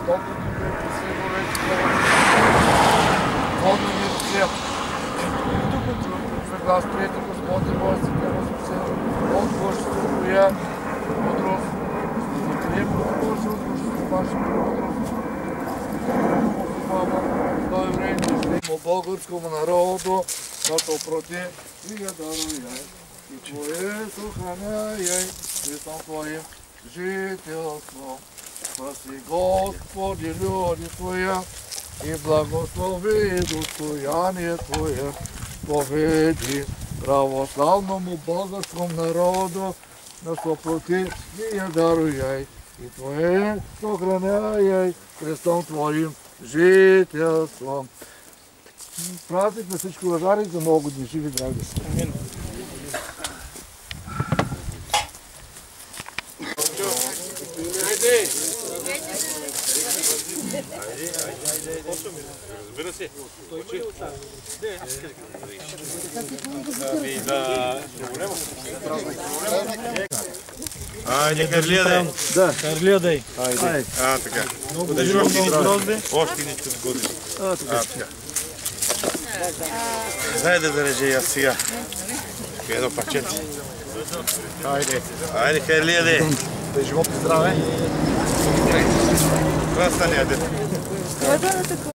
Толкова вече се горече, водно ни ръце. За глас приятел Господи Боже, за Тебе Спасе, от Божията Твоя мудрост, за крепко Боже, от Божията Ваша мудрост. Той време му българскому народу, като проти и я даруяй. И Твое сохраняй, Христом Твоим жителство. Спаси, Господи, люди Твоя, и благослови достояние Твое. Поведи православному българскому народу, да съпроти и я даруяй. И Твое сохраняй, Христом Твоим жителство. Празник на всички лъжари за много години. Живи, драги да сте. Амин. Разбира се. Айде, Карлия дай. Да, Карлия дай. Айде. Така. Подържи още ни прозби. Още ни като годиш. Така. Дай да зарежа и аз сега. Едно парченце. Айде. Айде, Карлия дай. Да е живот и здраве. Това стане, адет.